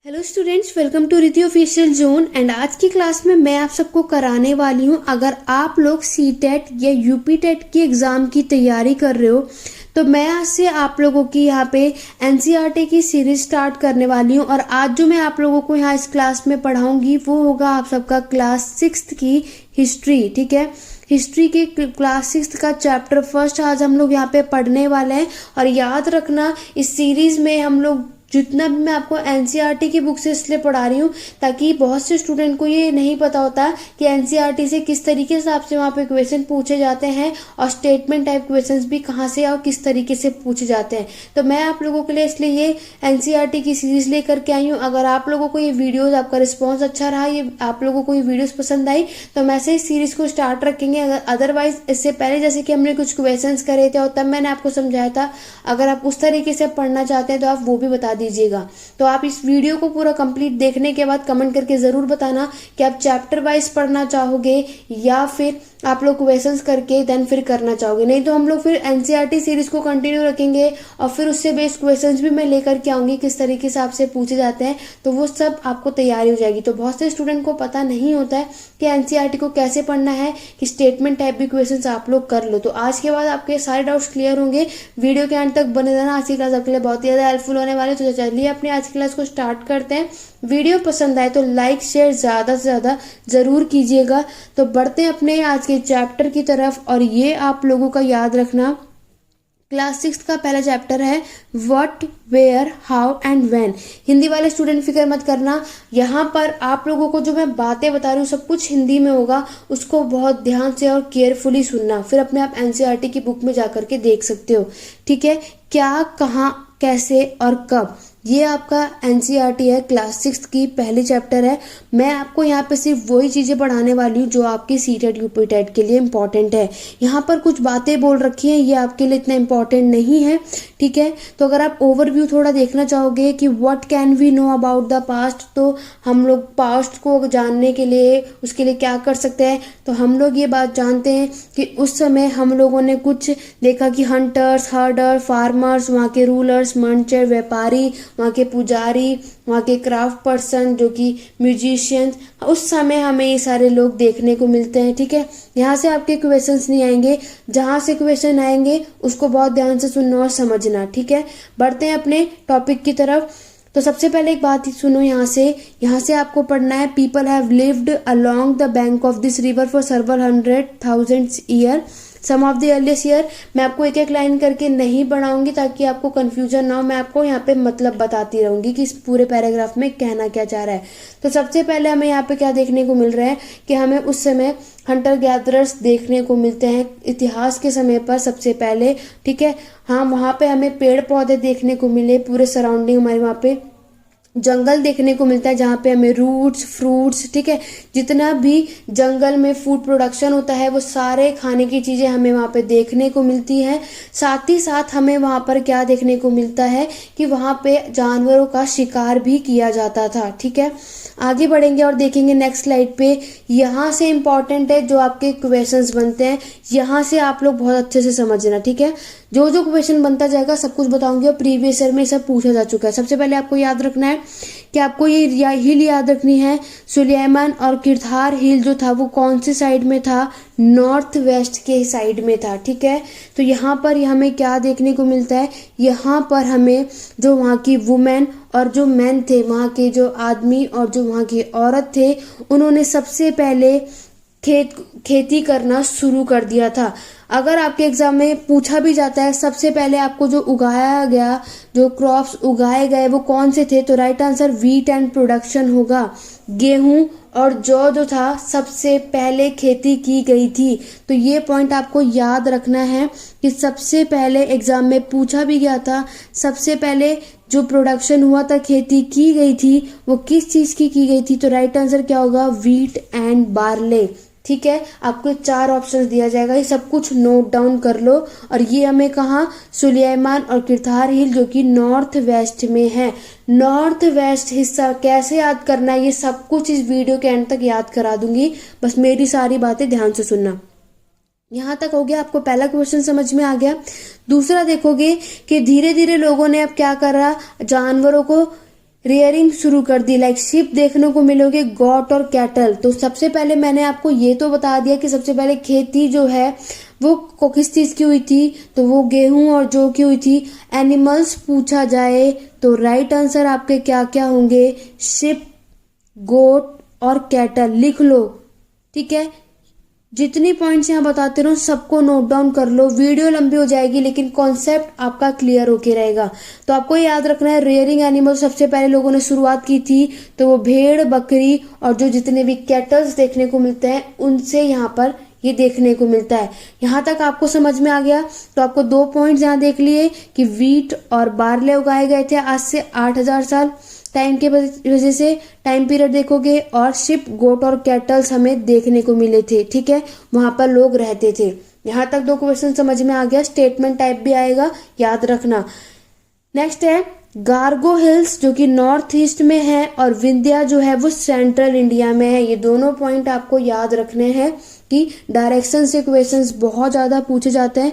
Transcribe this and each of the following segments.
Hello students, welcome to Riddhi official zone. And आज की class में मैं आप सबको कराने वाली हूँ, अगर आप लोग सी टेट या यूपी टेट की एग्ज़ाम की तैयारी कर रहे हो तो मैं आज से आप लोगों की यहाँ पे एनसीईआरटी की सीरीज स्टार्ट करने वाली हूँ। और आज जो मैं आप लोगों को यहाँ इस क्लास में पढ़ाऊंगी वो होगा आप सबका क्लास 6th की हिस्ट्री। ठीक है, हिस्ट्री की क्लास 6th का चैप्टर फर्स्ट आज हम लोग यहाँ पे पढ़ने वाले हैं। और याद रखना, इस सीरीज में हम लोग जितना भी मैं आपको एनसीईआरटी की बुक से इसलिए पढ़ा रही हूँ ताकि बहुत से स्टूडेंट को ये नहीं पता होता कि एनसीईआरटी से किस तरीके से आपसे वहाँ पे क्वेश्चन पूछे जाते हैं और स्टेटमेंट टाइप क्वेश्चंस भी कहाँ से और किस तरीके से पूछे जाते हैं। तो मैं आप लोगों के लिए इसलिए ये एनसीईआरटी की सीरीज लेकर के आई हूँ। अगर आप लोगों को ये वीडियोज, आपका रिस्पॉन्स अच्छा रहा, ये आप लोगों को ये वीडियोज पसंद आई तो मैं से इस सीरीज को स्टार्ट रखेंगे। अदरवाइज इससे पहले जैसे कि हमने कुछ क्वेश्चन करे थे और तब मैंने आपको समझाया था, अगर आप उस तरीके से पढ़ना चाहते हैं तो आप वो भी बता दीजिएगा। तो आप इस वीडियो को पूरा कंप्लीट देखने के बाद कमेंट करके जरूर बताना कि आप चैप्टर वाइज पढ़ना चाहोगे या फिर आप लोग क्वेश्चंस करके देन फिर करना चाहोगे। नहीं तो हम लोग फिर एनसीईआरटी सीरीज को कंटिन्यू रखेंगे और फिर उससे बेस्ड क्वेश्चंस भी मैं लेकर के आऊंगी किस तरीके से आपसे पूछे जाते हैं, तो वो सब आपको तैयारी हो जाएगी। तो बहुत से स्टूडेंट को पता नहीं होता है कि एनसीईआरटी को कैसे पढ़ना है, कि स्टेटमेंट टाइप भी क्वेश्चंस आप लोग कर लो। तो आज के बाद आपके सारे डाउट्स क्लियर होंगे। वीडियो के अंत तक बने रहना, आज की क्लास आपके लिए बहुत ही ज्यादा हेल्पफुल होने वाली है। तो चलिए अपने आज की क्लास को स्टार्ट करते हैं। वीडियो पसंद आए तो लाइक शेयर ज्यादा से ज्यादा जरूर कीजिएगा। तो बढ़ते हैं अपने आज के चैप्टर की तरफ। और ये आप लोगों का याद रखना, क्लास 6 का पहला चैप्टर है what, where, how and when. Hindi वाले स्टूडेंट फिक्र मत करना, यहाँ पर आप लोगों को जो मैं बातें बता रही हूँ सब कुछ हिंदी में होगा, उसको बहुत ध्यान से और केयरफुली सुनना। फिर अपने आप एनसीईआरटी की बुक में जाकर के देख सकते हो। ठीक है, क्या, कहाँ, कैसे और कब, ये आपका एनसीईआरटी है, क्लास 6 की पहली चैप्टर है। मैं आपको यहाँ पे सिर्फ वही चीजें पढ़ाने वाली हूँ जो आपकी सी टेट यूपी टेट के लिए इम्पोर्टेंट है। यहाँ पर कुछ बातें बोल रखी हैं, ये आपके लिए इतना इम्पोर्टेंट नहीं है। ठीक है, तो अगर आप ओवरव्यू थोड़ा देखना चाहोगे कि what can we know about the past, तो हम लोग पास्ट को जानने के लिए उसके लिए क्या कर सकते हैं, तो हम लोग ये बात जानते हैं कि उस समय हम लोगों ने कुछ देखा कि हंटर्स, हर्डर, फार्मर्स, वहाँ के रूलर्स, मर्चेंट, व्यापारी, वहाँ के पुजारी, वहाँ के क्राफ्ट पर्सन जो कि म्यूजिशियंस, उस समय हमें ये सारे लोग देखने को मिलते हैं। ठीक है, यहाँ से आपके क्वेश्चंस नहीं आएंगे, जहाँ से क्वेश्चन आएंगे उसको बहुत ध्यान से सुनना और समझना। ठीक है, बढ़ते हैं अपने टॉपिक की तरफ। तो सबसे पहले एक बात ही सुनो, यहाँ से आपको पढ़ना है, people have lived along the bank of this river for several 100,000 year, some of the earliest year. मैं आपको एक एक लाइन करके नहीं बढ़ाऊंगी ताकि आपको कंफ्यूजन ना हो, मैं आपको यहाँ पे मतलब बताती रहूंगी कि इस पूरे पैराग्राफ में कहना क्या चाह रहा है। तो सबसे पहले हमें यहाँ पे क्या देखने को मिल रहा है कि हमें उस समय हंटर गैदरर्स देखने को मिलते हैं इतिहास के समय पर सबसे पहले। ठीक है, हाँ, वहाँ पे हमें पेड़ पौधे देखने को मिले, पूरे सराउंडिंग हमारे वहाँ पे जंगल देखने को मिलता है जहाँ पे हमें रूट्स, फ्रूट्स, ठीक है, जितना भी जंगल में फूड प्रोडक्शन होता है वो सारे खाने की चीजें हमें वहाँ पे देखने को मिलती हैं। साथ ही साथ हमें वहाँ पर क्या देखने को मिलता है कि वहाँ पे जानवरों का शिकार भी किया जाता था। ठीक है, आगे बढ़ेंगे और देखेंगे नेक्स्ट स्लाइड पे। यहाँ से इम्पोर्टेंट है जो आपके क्वेश्चंस बनते हैं, यहाँ से आप लोग बहुत अच्छे से समझना। ठीक है, जो जो क्वेश्चन बनता जाएगा सब कुछ बताऊंगी और प्रीवियस ईयर में सब पूछा जा चुका है। सबसे पहले आपको याद रखना है कि आपको ये हिल याद रखनी है, सुलेमान और किरथार हिल जो था वो कौन से साइड में था, नॉर्थ वेस्ट के साइड में था। ठीक है, तो यहाँ पर हमें क्या देखने को मिलता है, यहाँ पर हमें जो वहाँ की वुमेन और जो मैन थे, वहाँ के जो आदमी और जो वहाँ की औरत थे, उन्होंने सबसे पहले खेती करना शुरू कर दिया था। अगर आपके एग्जाम में पूछा भी जाता है सबसे पहले आपको जो उगाया गया, जो क्रॉप्स उगाए गए वो कौन से थे, तो right answer wheat and production होगा। गेहूं और जौ जो था सबसे पहले खेती की गई थी। तो ये पॉइंट आपको याद रखना है कि सबसे पहले एग्जाम में पूछा भी गया था, सबसे पहले जो प्रोडक्शन हुआ था, खेती की गई थी, वो किस चीज की गई थी, तो राइट आंसर क्या होगा, व्हीट एंड बार्ले। ठीक है, आपको 4 ऑप्शन दिया जाएगा, ये सब कुछ नोट डाउन कर लो। और ये हमें कहा, सुलेमान और किरथार हिल जो कि नॉर्थ वेस्ट में है। नॉर्थ वेस्ट हिस्सा कैसे याद करना है ये सब कुछ इस वीडियो के एंड तक याद करा दूंगी, बस मेरी सारी बातें ध्यान से सुनना। यहाँ तक हो गया, आपको पहला क्वेश्चन समझ में आ गया। दूसरा देखोगे कि धीरे धीरे लोगों ने अब क्या करा, जानवरों को रेयरिंग शुरू कर दी, लाइक शिप देखने को मिलोगे, गॉट और कैटल। तो सबसे पहले मैंने आपको ये तो बता दिया कि सबसे पहले खेती जो है वो किस चीज की हुई थी, तो वो गेहूं और जौ की हुई थी। एनिमल्स पूछा जाए तो राइट आंसर आपके क्या क्या होंगे, शिप, गोट और कैटल। लिख लो, ठीक है। जितनी पॉइंट्स यहाँ बताते रहो सबको नोट डाउन कर लो। वीडियो लंबी हो जाएगी लेकिन कॉन्सेप्ट आपका क्लियर होके रहेगा। तो आपको याद रखना है, रेयरिंग एनिमल सबसे पहले लोगों ने शुरुआत की थी तो वो भेड़, बकरी और जो जितने भी कैटल्स देखने को मिलते हैं उनसे यहाँ पर ये देखने को मिलता है। यहाँ तक आपको समझ में आ गया। तो आपको 2 पॉइंट्स यहाँ देख लिए कि वीट और बार्ले उगाए गए थे आज से 8000 साल टाइम के वजह से, टाइम पीरियड देखोगे, और शिप, गोट और कैटल्स हमें देखने को मिले थे, ठीक है। वहां पर लोग रहते थे। यहाँ तक 2 क्वेश्चन समझ में आ गया। स्टेटमेंट टाइप भी आएगा, याद रखना। नेक्स्ट है गार्गो हिल्स जो कि नॉर्थ ईस्ट में है और विंध्या जो है वो सेंट्रल इंडिया में है। ये दोनों पॉइंट आपको याद रखने हैं कि डायरेक्शन से क्वेश्चंस बहुत ज्यादा पूछे जाते हैं,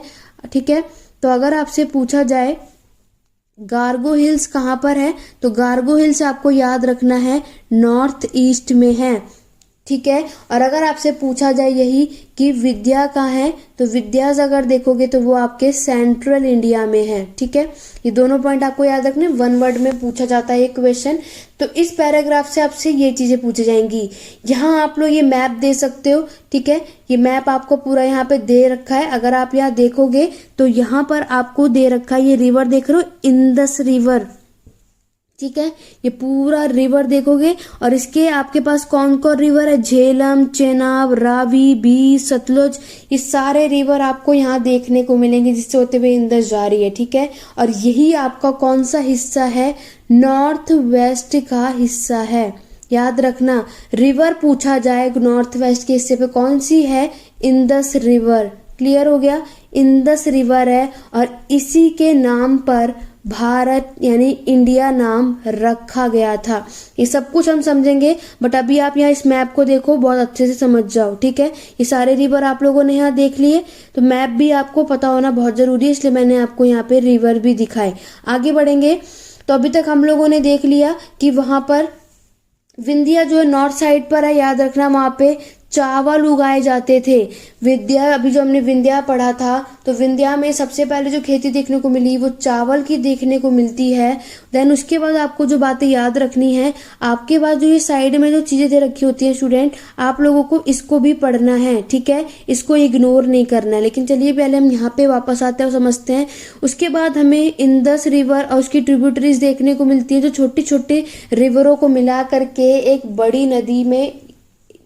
ठीक है। तो अगर आपसे पूछा जाए गार्गो हिल्स कहाँ पर है, तो गार्गो हिल्स आपको याद रखना है नॉर्थ ईस्ट में है, ठीक है। और अगर आपसे पूछा जाए यही कि विद्या कहाँ है, तो विद्यास अगर देखोगे तो वो आपके सेंट्रल इंडिया में है, ठीक है। ये दोनों पॉइंट आपको याद रखने। 1 वर्ड में पूछा जाता है ये क्वेश्चन। तो इस पैराग्राफ से आपसे ये चीजें पूछी जाएंगी। यहाँ आप लोग ये मैप दे सकते हो, ठीक है। ये मैप आपको पूरा यहाँ पे दे रखा है। अगर आप यहाँ देखोगे तो यहाँ पर आपको दे रखा है, ये रिवर देख रहे हो, इंदस रिवर, ठीक है। ये पूरा रिवर देखोगे और इसके आपके पास कौन कौन रिवर है, झेलम, चेनाब, रावी, बीस, सतलुज, ये सारे रिवर आपको यहाँ देखने को मिलेंगे जिससे होते हुए इंदस जा रही है, ठीक है। और यही आपका कौन सा हिस्सा है, नॉर्थ वेस्ट का हिस्सा है। याद रखना, रिवर पूछा जाए नॉर्थ वेस्ट के हिस्से पे कौन सी है, इंदस रिवर। क्लियर हो गया, इंदस रिवर है और इसी के नाम पर भारत यानी इंडिया नाम रखा गया था। ये सब कुछ हम समझेंगे, बट अभी आप यहाँ इस मैप को देखो, बहुत अच्छे से समझ जाओ, ठीक है। ये सारे रिवर आप लोगों ने यहाँ देख लिए, तो मैप भी आपको पता होना बहुत जरूरी है, इसलिए मैंने आपको यहाँ पे रिवर भी दिखाए। आगे बढ़ेंगे तो अभी तक हम लोगों ने देख लिया कि वहां पर विंध्या जो है नॉर्थ साइड पर है, याद रखना वहां पे चावल उगाए जाते थे। विंध्या, अभी जो हमने विंध्या पढ़ा था, तो विंध्या में सबसे पहले जो खेती देखने को मिली वो चावल की देखने को मिलती है। देन उसके बाद आपको जो बातें याद रखनी है, आपके बाद जो ये साइड में जो चीजें दे रखी होती है स्टूडेंट, आप लोगों को इसको भी पढ़ना है, ठीक है। इसको इग्नोर नहीं करना है। लेकिन चलिए पहले हम यहाँ पे वापस आते हैं और समझते हैं। उसके बाद हमें इंदस रिवर और उसकी ट्रिब्यूटरीज देखने को मिलती है, जो छोटे छोटे रिवरों को मिला करके एक बड़ी नदी में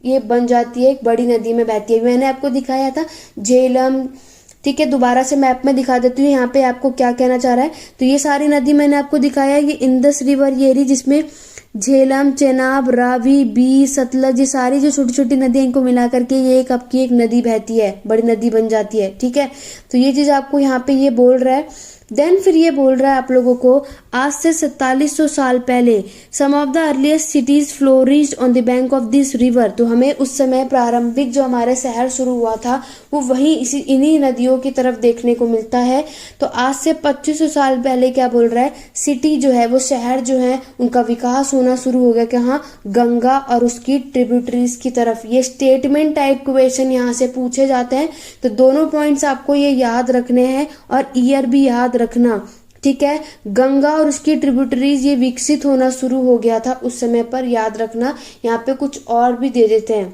ये बन जाती है, एक बड़ी नदी में बहती है। मैंने आपको दिखाया था झेलम, ठीक है। दोबारा से मैप में दिखा देती हूँ यहाँ पे आपको क्या कहना चाह रहा है। तो ये सारी नदी मैंने आपको दिखाया है, ये इंदस रिवर ये रही, जिसमें झेलम, चेनाब, रावी, बीस, सतलज, ये सारी जो छोटी छोटी नदियां इनको मिला करके ये एक आपकी एक नदी बहती है, बड़ी नदी बन जाती है, ठीक है। तो ये चीज आपको यहाँ पे ये बोल रहा है। देन फिर ये बोल रहा है आप लोगों को, आज से 4700 साल पहले some of the earliest cities flourished on the bank of this river. तो हमें उस समय प्रारंभिक जो हमारे शहर शुरू हुआ था वो वहीं इन्हीं नदियों की तरफ देखने को मिलता है। तो आज से 2500 साल पहले क्या बोल रहा है, सिटी जो है वो शहर जो है उनका विकास होना शुरू हो गया कहाँ, गंगा और उसकी ट्रिब्यूटरीज की तरफ। ये स्टेटमेंट टाइप क्वेश्चन यहाँ से पूछे जाते हैं। तो दोनों पॉइंट्स आपको ये याद रखने हैं और ईयर भी याद रखना, ठीक है। गंगा और उसकी ट्रिब्यूटरीज ये विकसित होना शुरू हो गया था उस समय पर, याद रखना। यहाँ पे कुछ और भी दे देते हैं।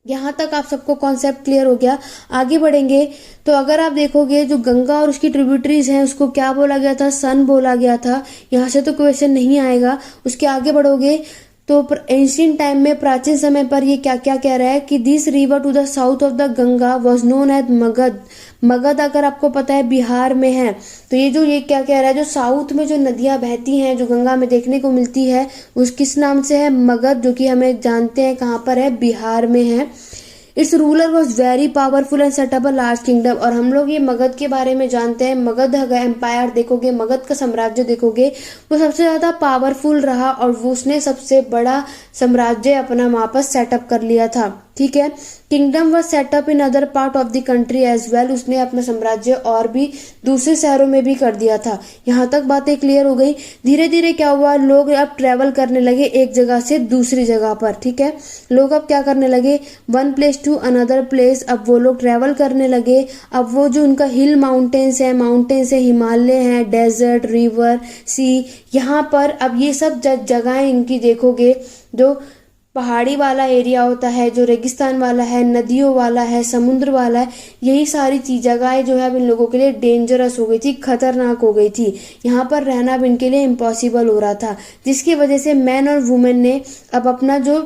यहाँ तक आप सबको कॉन्सेप्ट क्लियर हो गया। आगे बढ़ेंगे तो अगर आप देखोगे जो गंगा और उसकी ट्रिब्यूटरीज हैं उसको क्या बोला गया था, सन बोला गया था। यहाँ से तो क्वेश्चन नहीं आएगा। उसके आगे बढ़ोगे तो एंशियंट टाइम में, प्राचीन समय पर ये क्या क्या कह रहा है कि this river to the south of the Ganga was known as Magadh. Magadh अगर आपको पता है बिहार में है, तो ये क्या कह रहा है, जो साउथ में जो नदियां बहती हैं जो गंगा में देखने को मिलती है उस किस नाम से है, मगध, जो कि हमें जानते हैं कहाँ पर है, बिहार में है। It's ruler was very powerful and set up a large kingdom. और हम लोग ये मगध के बारे में जानते हैं। मगध एम्पायर देखोगे, मगध का साम्राज्य देखोगे, वो सबसे ज्यादा पावरफुल रहा और वो उसने सबसे बड़ा साम्राज्य अपना वहां पर सेटअप कर लिया था। ठीक है। Kingdom was set up in other part of the country as well, उसने अपना साम्राज्य और भी दूसरे शहरों में भी कर दिया था। यहाँ तक बातें क्लियर हो गई। धीरे धीरे क्या हुआ, लोग अब ट्रेवल करने लगे एक जगह से दूसरी जगह पर, ठीक है। लोग अब क्या करने लगे, one place to another place, अब वो लोग ट्रेवल करने लगे। अब वो जो उनका हिल माउंटेन्स है, हिमालय है, डेजर्ट, रिवर, सी, यहाँ पर अब ये सब जगहें इनकी देखोगे, जो पहाड़ी वाला एरिया होता है, जो रेगिस्तान वाला है, नदियों वाला है, समुद्र वाला है, यही सारी चीज जगहें जो है अब इन लोगों के लिए डेंजरस हो गई थी, खतरनाक हो गई थी। यहाँ पर रहना अब इनके लिए इम्पॉसिबल हो रहा था, जिसकी वजह से मैन और वुमेन ने अब अपना जो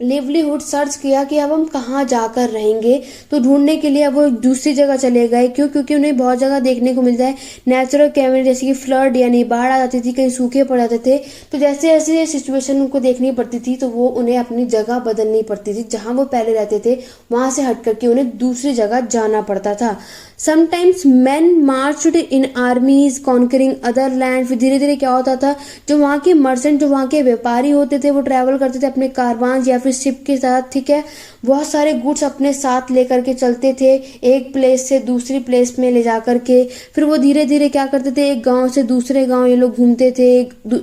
लिवलीहुड सर्च किया कि अब हम कहाँ जाकर रहेंगे। तो ढूंढने के लिए अब वो दूसरी जगह चले गए। क्यों? क्योंकि उन्हें बहुत जगह देखने को मिलता है नेचुरल कैलामिटी, जैसे कि फ्लड यानी बाढ़ आ जाती थी, कहीं सूखे पड़ जाते थे। तो जैसे जैसे सिचुएशन उनको देखनी पड़ती थी, तो वो उन्हें अपनी जगह बदलनी पड़ती थी। जहाँ वो पहले रहते थे वहां से हट करके उन्हें दूसरी जगह जाना पड़ता था। समटाइम्स मैन मार्च्ड इन आर्मीज कॉन्करिंग अदर लैंड। फिर धीरे धीरे क्या होता था, जो वहाँ के मर्चेंट, जो वहाँ के व्यापारी होते थे, वो ट्रैवल करते थे अपने कारवान या फिर शिप के साथ, ठीक है। बहुत सारे गुड्स अपने साथ लेकर के चलते थे, एक प्लेस से दूसरी प्लेस में ले जाकर के। फिर वो धीरे धीरे क्या करते थे, एक गांव से दूसरे गांव ये लोग घूमते थे,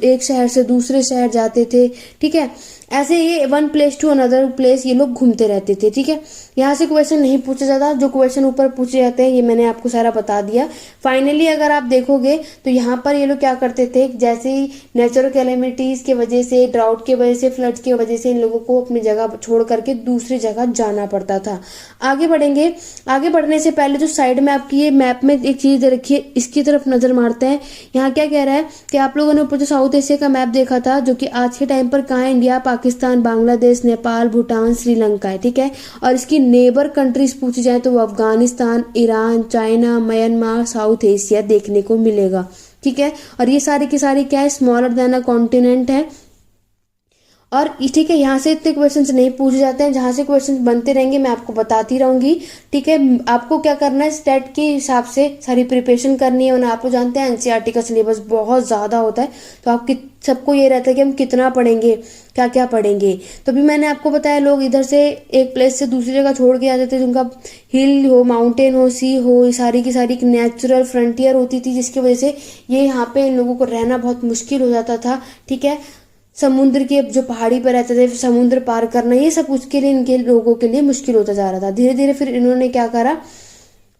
एक शहर से दूसरे शहर जाते थे, ठीक है। ऐसे ये one place to another place ये लोग घूमते रहते थे, ठीक है। यहाँ से क्वेश्चन नहीं पूछा जाता, जो क्वेश्चन ऊपर पूछे जाते हैं ये मैंने आपको सारा बता दिया। फाइनली अगर आप देखोगे तो यहाँ पर ये लोग क्या करते थे, जैसे ही नेचुरल कैलेमिटीज की वजह से, ड्राउट की वजह से, फ्लड की वजह से इन लोगों को अपनी जगह छोड़ करके दूसरी जगह जाना पड़ता था। आगे बढ़ेंगे। आगे बढ़ने से पहले जो साइड में आपकी ये मैप में एक चीज रखिए, इसकी तरफ नजर मारते हैं। यहाँ क्या कह रहा है कि आप लोगों ने ऊपर जो साउथ एशिया का मैप देखा था, जो कि आज के टाइम पर कहाँ है, इंडिया, पाकिस्तान, बांग्लादेश, नेपाल, भूटान, श्रीलंका है, ठीक है। और इसकी नेबर कंट्रीज पूछी जाए तो वो Afghanistan, Iran, China, Myanmar, south Asia देखने को मिलेगा, ठीक है। और ये सारी की सारी क्या है, स्मॉलर देन अ कॉन्टिनेंट है। और ठीक है, यहाँ से इतने क्वेश्चंस नहीं पूछे जाते हैं, जहाँ से क्वेश्चंस बनते रहेंगे मैं आपको बताती रहूंगी, ठीक है। आपको क्या करना है, स्टेट के हिसाब से सारी प्रिपरेशन करनी है। और आप लोग जानते हैं एनसीईआरटी का सिलेबस बहुत ज़्यादा होता है, तो आप सबको ये रहता है कि हम कितना पढ़ेंगे, क्या क्या पढ़ेंगे। तो भी मैंने आपको बताया, लोग इधर से एक प्लेस से दूसरी जगह छोड़ के आ जाते थे, उनका हिल हो, माउंटेन हो, सी हो, ये सारी की सारी नेचुरल फ्रंटियर होती थी, जिसकी वजह से ये यहाँ पे इन लोगों को रहना बहुत मुश्किल हो जाता था, ठीक है। समुद्र के जो पहाड़ी पर रहते थे, समुद्र पार करना, ये सब उसके लिए इनके लोगों के लिए मुश्किल होता जा रहा था। धीरे धीरे फिर इन्होंने क्या करा,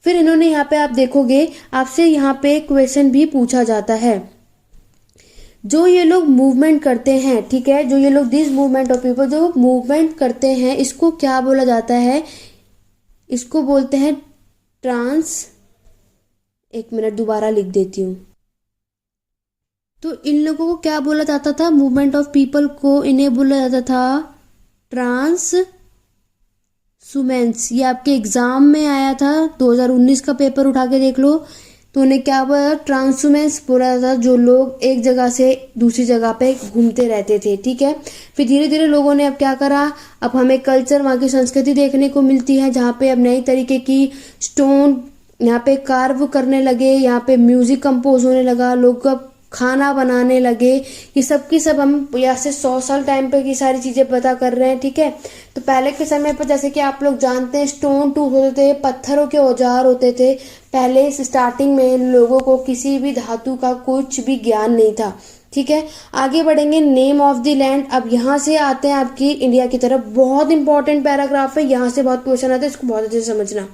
फिर इन्होंने यहाँ पे आप देखोगे, आपसे यहाँ पे क्वेश्चन भी पूछा जाता है। जो ये लोग मूवमेंट करते हैं, ठीक है, जो ये लोग दिस मूवमेंट ऑफ पीपल, जो मूवमेंट करते हैं, इसको क्या बोला जाता है, इसको बोलते हैं एक मिनट दोबारा लिख देती हूँ। तो इन लोगों को क्या बोला जाता था, मूवमेंट ऑफ पीपल को इन्हें बोला जाता था ट्रांसुमेंस। ये आपके एग्जाम में आया था, 2019 का पेपर उठा के देख लो, तो उन्हें क्या बोला, ट्रांसुमेंस बोला जाता था, जो लोग एक जगह से दूसरी जगह पे घूमते रहते थे, ठीक है। फिर धीरे धीरे लोगों ने अब क्या करा, अब हमें कल्चर, वहाँ की संस्कृति देखने को मिलती है, जहाँ पे अब नई तरीके की स्टोन यहाँ पे कार्व करने लगे, यहाँ पे म्यूजिक कंपोज होने लगा, लोग अब खाना बनाने लगे। ये सब की सब हम यहाँ से 100 साल टाइम पे की सारी चीजें पता कर रहे हैं, ठीक है। तो पहले के समय पर जैसे कि आप लोग जानते हैं, स्टोन टूल होते थे, पत्थरों के औजार होते थे। पहले स्टार्टिंग में लोगों को किसी भी धातु का कुछ भी ज्ञान नहीं था, ठीक है। आगे बढ़ेंगे, नेम ऑफ द लैंड। अब यहाँ से आते हैं आपकी इंडिया की तरफ, बहुत इंपॉर्टेंट पैराग्राफ है, यहाँ से बहुत क्वेश्चन आता है, इसको बहुत अच्छे से समझना।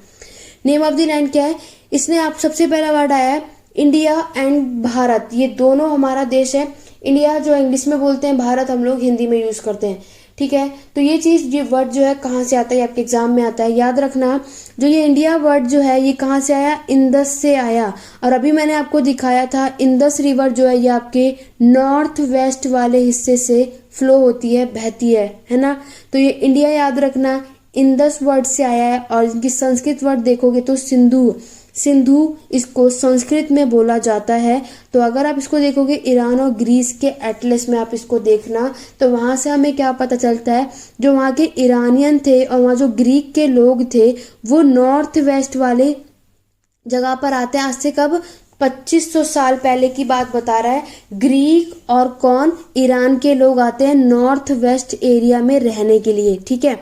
नेम ऑफ द लैंड क्या है, इसमें आप सबसे पहला वर्ड आया है इंडिया एंड भारत, ये दोनों हमारा देश है। इंडिया जो इंग्लिश में बोलते हैं, भारत हम लोग हिंदी में यूज करते हैं, ठीक है। तो ये चीज, ये वर्ड जो है कहाँ से आता है, आपके एग्जाम में आता है, याद रखना। जो ये इंडिया वर्ड जो है ये कहाँ से आया, इंदस से आया। और अभी मैंने आपको दिखाया था, इंदस रिवर जो है ये आपके नॉर्थ वेस्ट वाले हिस्से से फ्लो होती है, बहती है ना। तो ये इंडिया याद रखना, इंदस वर्ड से आया है। और इनकी संस्कृत वर्ड देखोगे तो सिंधु इसको संस्कृत में बोला जाता है। तो अगर आप इसको देखोगे ईरान और ग्रीस के एटलस में आप इसको देखना, तो वहां से हमें क्या पता चलता है, जो वहां के ईरानियन थे और वहां जो ग्रीक के लोग थे, वो नॉर्थ वेस्ट वाले जगह पर आते हैं। आज से कब, 2500 साल पहले की बात बता रहा है। ग्रीक और कौन, ईरान के लोग आते हैं नॉर्थ वेस्ट एरिया में रहने के लिए, ठीक है।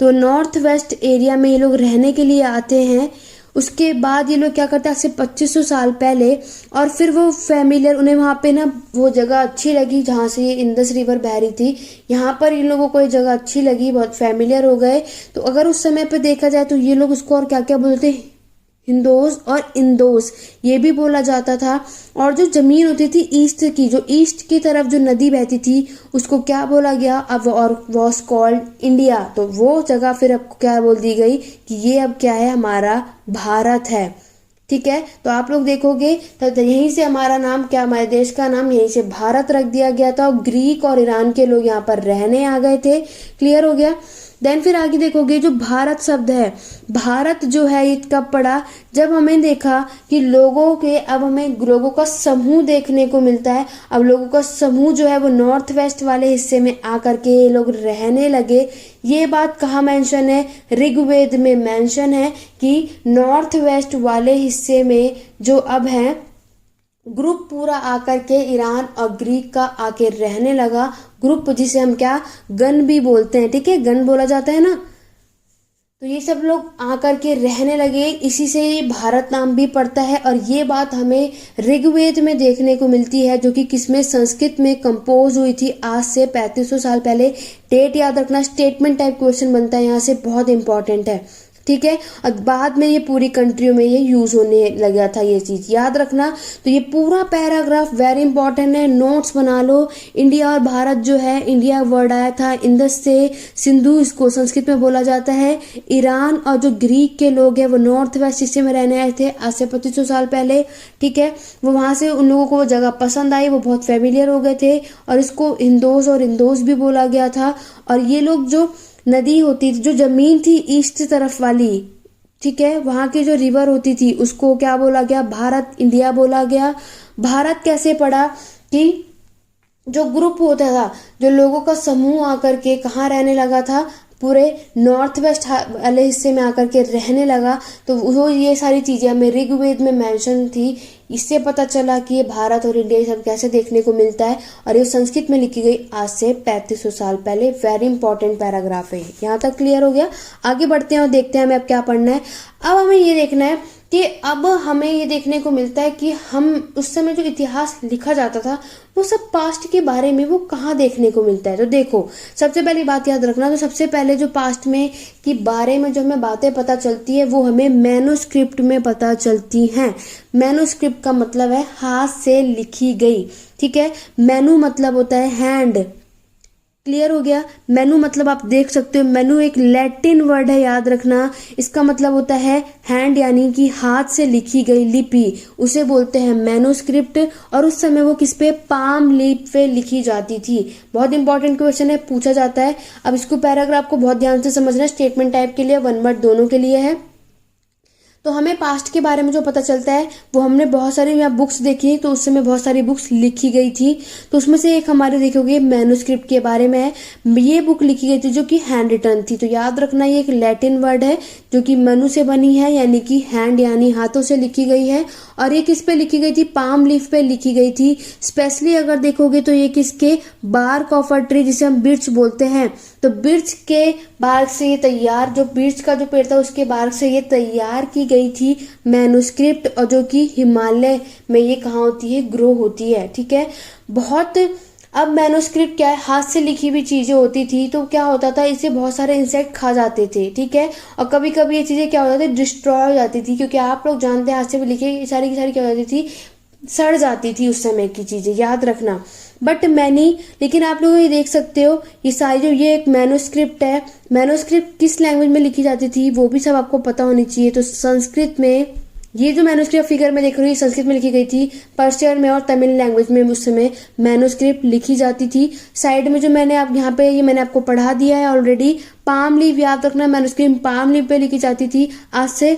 तो नॉर्थ वेस्ट एरिया में ये लोग रहने के लिए आते हैं। उसके बाद ये लोग क्या करते हैं, आज से 2500 साल पहले, और फिर वो फैमिलियर, उन्हें वहाँ पे ना वो जगह अच्छी लगी जहाँ से ये इंडस रिवर बह रही थी, यहाँ पर इन लोगों को ये जगह अच्छी लगी, बहुत फैमिलियर हो गए। तो अगर उस समय पे देखा जाए तो ये लोग उसको और क्या क्या बोलते हैं, हिंदोस और इंदोस ये भी बोला जाता था। और जो जमीन होती थी ईस्ट की, जो ईस्ट की तरफ जो नदी बहती थी उसको क्या बोला गया अब, और वॉज कॉल्ड इंडिया। तो वो जगह फिर अब क्या बोल दी गई कि ये अब क्या है, हमारा भारत है। ठीक है, तो आप लोग देखोगे तो यहीं से हमारा नाम क्या, हमारे देश का नाम यहीं से भारत रख दिया गया था, और ग्रीक और ईरान के लोग यहाँ पर रहने आ गए थे। क्लियर हो गया। देन फिर आगे देखोगे जो भारत शब्द है, भारत जो है ये कब पड़ा, जब हमें देखा कि लोगों के, अब हमें लोगों का समूह देखने को मिलता है। अब लोगों का समूह जो है वो नॉर्थ वेस्ट वाले हिस्से में आकर के ये लोग रहने लगे। ये बात कहाँ मेंशन है, ऋग्वेद में मेंशन है कि नॉर्थ वेस्ट वाले हिस्से में जो अब है ग्रुप पूरा आकर के ईरान और ग्रीक का आके रहने लगा। ग्रुप जिसे हम क्या, गण भी बोलते हैं। ठीक है, गण बोला जाता है ना। तो ये सब लोग आकर के रहने लगे, इसी से ये भारत नाम भी पड़ता है। और ये बात हमें ऋग्वेद में देखने को मिलती है, जो कि किसमें, संस्कृत में कंपोज हुई थी आज से 3500 साल पहले। डेट याद रखना, स्टेटमेंट टाइप क्वेश्चन बनता है यहाँ से, बहुत इंपॉर्टेंट है। ठीक है, और बाद में ये पूरी कंट्रियों में ये यूज होने लगा था, ये चीज याद रखना। तो ये पूरा पैराग्राफ वेरी इंपॉर्टेंट है, नोट्स बना लो। इंडिया और भारत जो है, इंडिया वर्ड आया था इंडस से, सिंधु इसको संस्कृत में बोला जाता है। ईरान और जो ग्रीक के लोग हैं वो नॉर्थ वेस्ट हिस्से में रहने आए थे आज से 2500 साल पहले। ठीक है, वो वहां से उन लोगों को वो जगह पसंद आई, वो बहुत फेमिलियर हो गए थे, और इसको हिंदोस और इंदोस भी बोला गया था। और ये लोग जो नदी होती थी, जो जमीन थी ईस्ट तरफ वाली, ठीक है, वहां की जो रिवर होती थी उसको क्या बोला गया, भारत, इंडिया बोला गया। भारत कैसे पड़ा कि जो ग्रुप होता था, जो लोगों का समूह आकर के कहाँ रहने लगा था, पूरे नॉर्थ वेस्ट वाले हिस्से में आकर के रहने लगा। तो वो ये सारी चीजें हमें ऋग्वेद में मेंशन थी, इससे पता चला कि ये भारत और इंडिया सब कैसे देखने को मिलता है। और ये संस्कृत में लिखी गई आज से 3500 साल पहले। वेरी इंपॉर्टेंट पैराग्राफ है। यहाँ तक क्लियर हो गया। आगे बढ़ते हैं और देखते हैं हमें अब क्या पढ़ना है। अब हमें ये देखना है कि अब हमें ये देखने को मिलता है कि हम उस समय जो इतिहास लिखा जाता था वो सब पास्ट के बारे में वो कहाँ देखने को मिलता है। तो देखो, सबसे पहली बात याद रखना, तो सबसे पहले जो पास्ट में की बारे में जो हमें बातें पता चलती है वो हमें मैन्युस्क्रिप्ट में पता चलती हैं। मैन्युस्क्रिप्ट का मतलब है हाथ से लिखी गई। ठीक है, मैनु मतलब होता है हैंड। क्लियर हो गया। मेनू मतलब आप देख सकते हो, मेनू एक लैटिन वर्ड है, याद रखना। इसका मतलब होता है हैंड, यानी कि हाथ से लिखी गई लिपि, उसे बोलते हैं मैन्युस्क्रिप्ट। और उस समय वो किस पे, पाम लीफ पे लिखी जाती थी। बहुत इंपॉर्टेंट क्वेश्चन है, पूछा जाता है। अब इसको पैराग्राफ को बहुत ध्यान से समझना, स्टेटमेंट टाइप के लिए, वन वर्ड दोनों के लिए है। तो हमें पास्ट के बारे में जो पता चलता है वो हमने बहुत सारी यहाँ बुक्स देखी, तो उस समय बहुत सारी बुक्स लिखी गई थी। तो उसमें से एक हमारे देखोगे मैन्युस्क्रिप्ट के बारे में है। ये बुक लिखी गई थी जो कि हैंड रिटन थी। तो याद रखना ये एक लैटिन वर्ड है जो कि मनु से बनी है, यानी कि हैंड यानी हाथों से लिखी गई है। और ये किस पे लिखी गई थी, पाम लीफ पे लिखी गई थी। स्पेशली अगर देखोगे तो ये किसके, बार्क ऑफ अ ट्री जिसे हम बिर्च बोलते हैं, तो बिर्च के बार्क से ये तैयार, जो बिर्च का जो पेड़ था उसके बार्क से ये तैयार की गई थी मैन्युस्क्रिप्ट, और जो कि हिमालय में ये कहाँ होती है, ग्रो होती है। ठीक है, बहुत। अब मैन्युस्क्रिप्ट क्या है, हाथ से लिखी हुई चीजें होती थी। तो क्या होता था, इसे बहुत सारे इंसेक्ट खा जाते थे। ठीक है, और कभी कभी ये चीजें क्या हो जाती थी, डिस्ट्रॉय हो जाती थी, क्योंकि आप लोग जानते हैं हाथ से भी लिखी सारी की सारी क्या हो जाती थी, सड़ जाती थी उस समय की चीजें, याद रखना। बट मैनी, लेकिन आप लोग ये देख सकते हो ये सारी जो ये एक मैन्युस्क्रिप्ट है, मैन्युस्क्रिप्ट किस लैंग्वेज में लिखी जाती थी वो भी सब आपको पता होनी चाहिए। तो संस्कृत में, ये जो मैन्युस्क्रिप्ट फिगर में देख रही हूँ संस्कृत में लिखी गई थी, पर्शियन में और तमिल लैंग्वेज में उस समय मैन्युस्क्रिप्ट लिखी जाती थी। साइड में जो मैंने आप यहाँ पे ये मैंने आपको पढ़ा दिया है ऑलरेडी, पाम लीफ याद रखना, मैन्युस्क्रिप्ट पाम लीफ पे लिखी जाती थी। आज से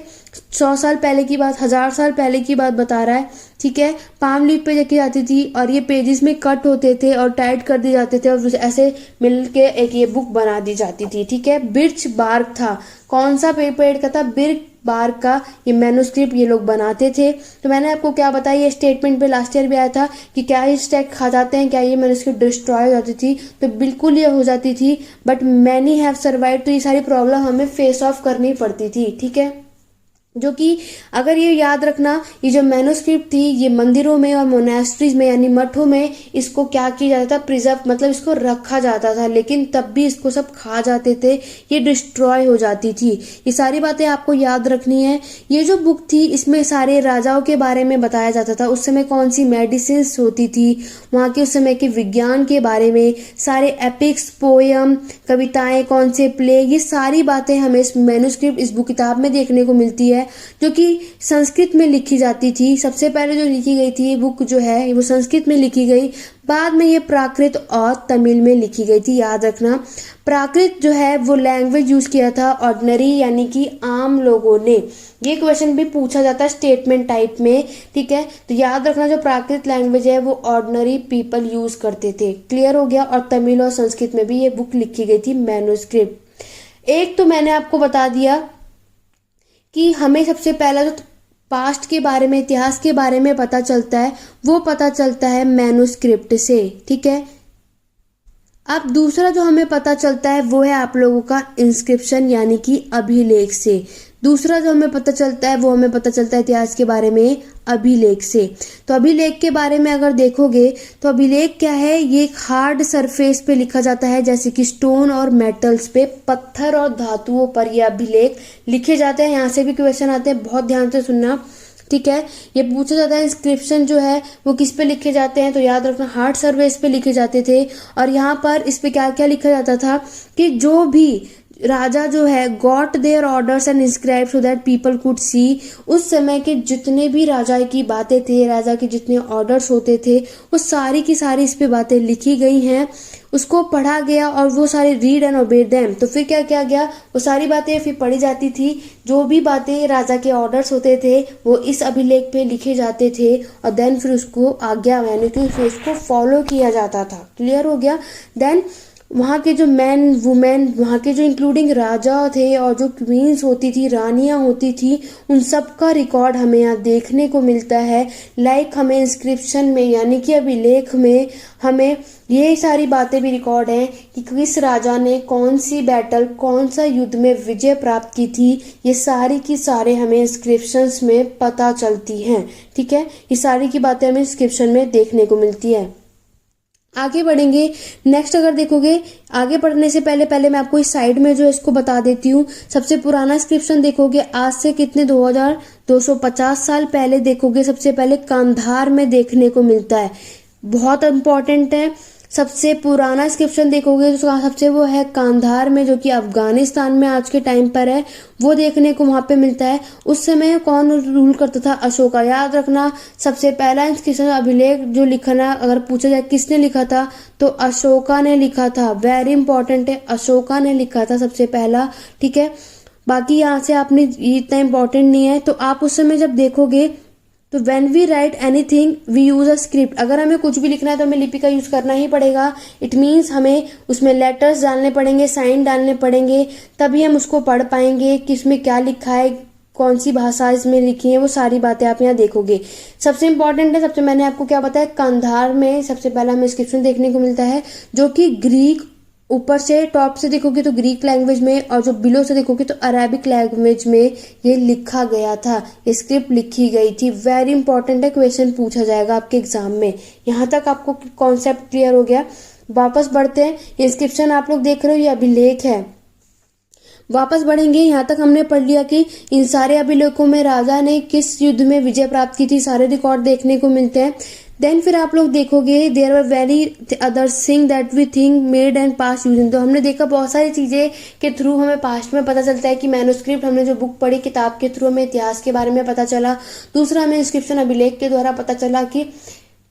100 साल पहले की बात, 1000 साल पहले की बात बता रहा है। ठीक है, पाम लीफ पे लिखी जाती थी और ये पेजेस में कट होते थे और टाइट कर दिए जाते थे और ऐसे मिल के एक ये बुक बना दी जाती थी। ठीक है, बिर्च बार्क था, कौन सा पेड़ का था, बार का ये मैन्युस्क्रिप्ट ये लोग बनाते थे। तो मैंने आपको क्या बताया, ये स्टेटमेंट पे लास्ट ईयर भी आया था कि क्या ये स्टैक खा जाते हैं, क्या ये मैन्युस्क्रिप्ट डिस्ट्रॉय हो जाती थी, तो बिल्कुल ये हो जाती थी, बट मैनी हैव सर्वाइव। तो ये सारी प्रॉब्लम हमें फेस ऑफ करनी पड़ती थी, ठीक है। जो कि अगर ये याद रखना, ये जो मैन्युस्क्रिप्ट थी ये मंदिरों में और मोनेस्ट्रीज में यानी मठों में इसको क्या किया जाता था, प्रिजर्व मतलब इसको रखा जाता था, लेकिन तब भी इसको सब खा जाते थे, ये डिस्ट्रॉय हो जाती थी। ये सारी बातें आपको याद रखनी है। ये जो बुक थी इसमें सारे राजाओं के बारे में बताया जाता था, उस समय कौन सी मेडिसिन होती थी, वहाँ के उस समय के विज्ञान के बारे में, सारे एपिक्स, पोयम, कविताएं, कौन से प्ले, ये सारी बातें हमें इस मैन्युस्क्रिप्ट इस बुक किताब में देखने को मिलती है, जो कि संस्कृत में लिखी जाती थी। सबसे पहले जो लिखी गई थी ये बुक जो है वो संस्कृत में लिखी गई, बाद में ये प्राकृत और तमिल में लिखी गई थी। याद रखना, प्राकृत जो है वो लैंग्वेज यूज किया था ऑर्डिनरी यानी कि आम लोगों ने। ये क्वेश्चन भी पूछा जाता है स्टेटमेंट टाइप में, ठीक है। तो याद रखना जो प्राकृत लैंग्वेज है वो ऑर्डिनरी पीपल यूज करते थे। क्लियर हो गया। और तमिल और संस्कृत में भी ये बुक लिखी गई थी मैन्युस्क्रिप्ट। एक तो मैंने आपको बता दिया कि हमें सबसे पहला जो पास्ट के बारे में, इतिहास के बारे में पता चलता है वो पता चलता है मैन्युस्क्रिप्ट से, ठीक है। अब दूसरा जो हमें पता चलता है वो है आप लोगों का इंस्क्रिप्शन यानी कि अभिलेख से। दूसरा जो हमें पता चलता है वो हमें पता चलता है इतिहास के बारे में अभिलेख से। तो अभिलेख के बारे में अगर देखोगे तो अभिलेख क्या है, ये एक हार्ड सरफेस पे लिखा जाता है, जैसे कि स्टोन और मेटल्स पे, पत्थर और धातुओं पर ये अभिलेख लिखे जाते हैं। यहाँ से भी क्वेश्चन आते हैं, बहुत ध्यान से सुनना, ठीक है। ये पूछा जाता है इंस्क्रिप्शन जो है वो किस पे लिखे जाते हैं, तो याद रखना हार्ड सरफेस पे लिखे जाते थे। और यहाँ पर इस पे क्या क्या लिखा जाता था कि जो भी राजा जो है got there orders and inscribe so that people could see. उस समय के जितने भी राजा की बातें थे, राजा के जितने ऑर्डर्स होते थे, वो सारी की सारी इस पे बातें लिखी गई हैं, उसको पढ़ा गया और वो सारे रीड एंड ओबे देम। तो फिर क्या किया गया, वो सारी बातें फिर पढ़ी जाती थी, जो भी बातें राजा के ऑर्डर्स होते थे वो इस अभिलेख पे लिखे जाते थे और देन फिर उसको आज्ञा यानी कि फिर उसको फॉलो किया जाता था। क्लियर हो गया। देन वहाँ के जो मैन वुमेन, वहाँ के जो इंक्लूडिंग राजा थे और जो क्वींस होती थी, रानियां होती थी, उन सब का रिकॉर्ड हमें यहाँ देखने को मिलता है। लाइक हमें इंस्क्रिप्शन में यानी कि अभिलेख में हमें ये सारी बातें भी रिकॉर्ड हैं कि किस राजा ने कौन सी बैटल, कौन सा युद्ध में विजय प्राप्त की थी, ये सारी की सारे हमें इंस्क्रिप्शंस में पता चलती हैं, ठीक है। ये सारी की बातें हमें इंस्क्रिप्शन में देखने को मिलती है। आगे बढ़ेंगे। नेक्स्ट अगर देखोगे, आगे बढ़ने से पहले पहले मैं आपको इस साइड में जो इसको बता देती हूँ। सबसे पुराना इंस्क्रिप्शन देखोगे आज से कितने 2250 साल पहले देखोगे, सबसे पहले कांधार में देखने को मिलता है। बहुत इंपॉर्टेंट है। सबसे पुराना इंस्क्रिप्शन देखोगे तो सबसे वो है कांधार में, जो कि अफगानिस्तान में आज के टाइम पर है, वो देखने को वहां पे मिलता है। उस समय कौन रूल करता था, अशोका। याद रखना सबसे पहला इंस्क्रिप्शन अभिलेख जो लिखना अगर पूछा जाए किसने लिखा था तो अशोका ने लिखा था। वेरी इंपॉर्टेंट है, अशोका ने लिखा था सबसे पहला, ठीक है। बाकी यहाँ से आपने इतना इंपॉर्टेंट नहीं है। तो आप उस समय जब देखोगे तो when we write anything we use a script. अगर हमें कुछ भी लिखना है तो हमें लिपि का यूज करना ही पड़ेगा। इट मीन्स हमें उसमें लेटर्स डालने पड़ेंगे, साइन डालने पड़ेंगे, तभी हम उसको पढ़ पाएंगे कि इसमें क्या लिखा है, कौन सी भाषा इसमें लिखी है, वो सारी बातें आप यहाँ देखोगे। सबसे इंपॉर्टेंट है, सबसे मैंने आपको क्या बताया, कांधार में सबसे पहला हमें इंस्क्रिप्शन देखने को मिलता है जो कि ग्रीक, ऊपर से टॉप से देखोगे तो ग्रीक लैंग्वेज में और जो बिलो से देखोगे तो अरेबिक लैंग्वेज में ये लिखा गया था, ये स्क्रिप्ट लिखी गई थी। वेरी इंपॉर्टेंट है, क्वेश्चन पूछा जाएगा आपके एग्जाम में। यहाँ तक आपको कॉन्सेप्ट क्लियर हो गया। वापस बढ़ते हैं। ये इंस्क्रिप्शन आप लोग देख रहे हो, ये अभिलेख है। वापस बढ़ेंगे। यहाँ तक हमने पढ़ लिया कि इन सारे अभिलेखों में राजा ने किस युद्ध में विजय प्राप्त की थी, सारे रिकॉर्ड देखने को मिलते हैं। देन फिर आप लोग देखोगे there are very other thing that we think made and past using. तो हमने देखा बहुत सारी चीजें के थ्रू हमें पास्ट में पता चलता है कि मैन्युस्क्रिप्ट, हमने जो बुक पढ़ी किताब के थ्रू हमें इतिहास के बारे में पता चला। दूसरा हमें इंस्क्रिप्शन अभिलेख के द्वारा पता चला कि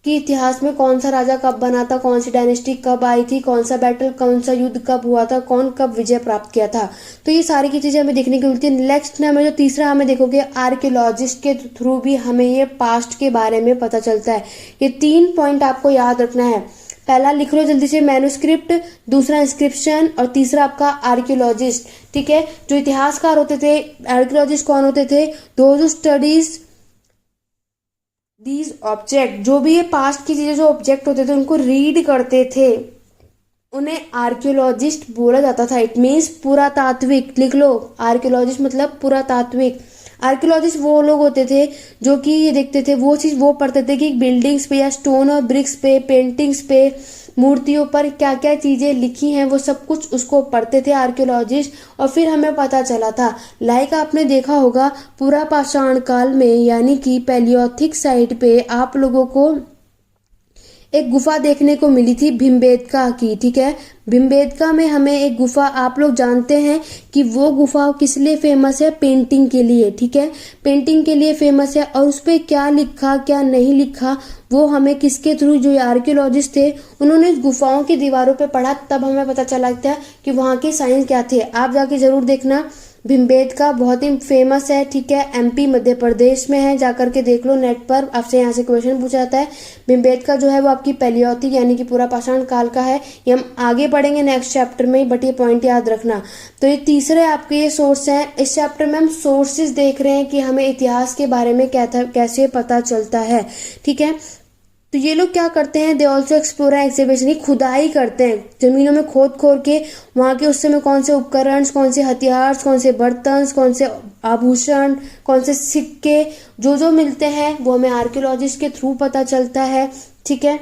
इतिहास में कौन सा राजा कब बना था, कौन सी डायनेस्टी कब आई थी, कौन सा बैटल, कौन सा युद्ध कब हुआ था, कौन कब विजय प्राप्त किया था। तो ये सारी की चीजें हमें देखने को मिलती है। नेक्स्ट में हमें जो तीसरा हमें देखोगे आर्कियोलॉजिस्ट के थ्रू भी हमें ये पास्ट के बारे में पता चलता है। ये 3 पॉइंट आपको याद रखना है। पहला लिख लो जल्दी से, मैन्युस्क्रिप्ट, दूसरा इंस्क्रिप्शन और तीसरा आपका आर्कियोलॉजिस्ट। ठीक है, जो इतिहासकार होते थे, आर्कियोलॉजिस्ट कौन होते थे? दोज स्टडीज दीज ऑब्जेक्ट, जो भी ये पास्ट की चीजें, जो ऑब्जेक्ट होते थे उनको रीड करते थे, उन्हें आर्कियोलॉजिस्ट बोला जाता था। इट मीन्स पुरातात्विक, लिख लो, आर्कियोलॉजिस्ट मतलब पुरातात्विक। आर्कियोलॉजिस्ट वो लोग होते थे जो कि ये देखते थे, वो चीज वो पढ़ते थे कि बिल्डिंग्स पे या स्टोन और ब्रिक्स पे, पेंटिंग्स पे, मूर्तियों पर क्या क्या चीजें लिखी हैं, वो सब कुछ उसको पढ़ते थे आर्कियोलॉजिस्ट। और फिर हमें पता चला था, लाइक आपने देखा होगा पूरा पाषाण काल में यानी कि पैलियोथिक साइट पे आप लोगों को एक गुफा देखने को मिली थी भीमबेटका की। ठीक है, भीमबेटका में हमें एक गुफा, आप लोग जानते हैं कि वो गुफा किस लिए फेमस है? पेंटिंग के लिए। ठीक है, पेंटिंग के लिए फेमस है। और उस पर क्या लिखा क्या नहीं लिखा वो हमें किसके थ्रू, जो आर्कियोलॉजिस्ट थे उन्होंने इस गुफाओं की दीवारों पे पढ़ा, तब हमें पता चला था कि वहाँ के साइंस क्या थे। आप जाके जरूर देखना, भीमबेटका बहुत ही फेमस है। ठीक है, एमपी मध्य प्रदेश में है, जाकर के देख लो नेट पर, आपसे यहाँ से क्वेश्चन पूछा जाता है। भीमबेटका जो है वो आपकी पैलियोथिक यानी कि पूरा पाषाण काल का है। ये हम आगे पढ़ेंगे नेक्स्ट चैप्टर में, बट ये पॉइंट याद रखना। तो ये तीसरे आपके ये सोर्स हैं। इस चैप्टर में हम सोर्सेज देख रहे हैं कि हमें इतिहास के बारे में कैसे पता चलता है। ठीक है, तो ये लोग क्या करते हैं? दे ऑल्सो एक्सप्लोर एक्सकवेशन, खुदाई करते हैं जमीनों में, खोद के वहाँ के उस समय कौन से उपकरण, कौन से हथियार, कौन से बर्तन, कौन से आभूषण, कौन से सिक्के जो जो मिलते हैं वो हमें आर्कियोलॉजिस्ट के थ्रू पता चलता है। ठीक है,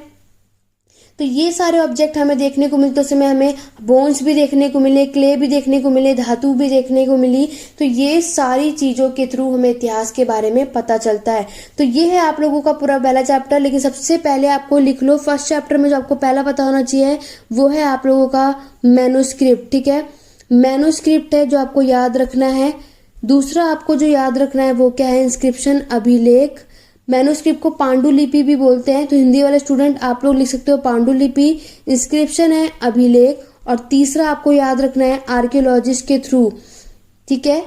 तो ये सारे ऑब्जेक्ट हमें देखने को मिलते, उस समय हमें बोन्स भी देखने को मिले, क्ले भी देखने को मिले, धातु भी देखने को मिली। तो ये सारी चीजों के थ्रू हमें इतिहास के बारे में पता चलता है। तो ये है आप लोगों का पूरा पहला चैप्टर। लेकिन सबसे पहले आपको लिख लो, फर्स्ट चैप्टर में जो आपको पहला पता होना चाहिए वो है आप लोगों का मैन्युस्क्रिप्ट। ठीक है, मैन्युस्क्रिप्ट है जो आपको याद रखना है। दूसरा आपको जो याद रखना है वो क्या है? इंस्क्रिप्शन, अभिलेख। मैन्युस्क्रिप्ट को पांडुलिपि भी बोलते हैं, तो हिंदी वाले स्टूडेंट आप लोग लिख सकते हो पांडुलिपि। इंस्क्रिप्शन है अभिलेख। और तीसरा आपको याद रखना है आर्कियोलॉजिस्ट के थ्रू। ठीक है,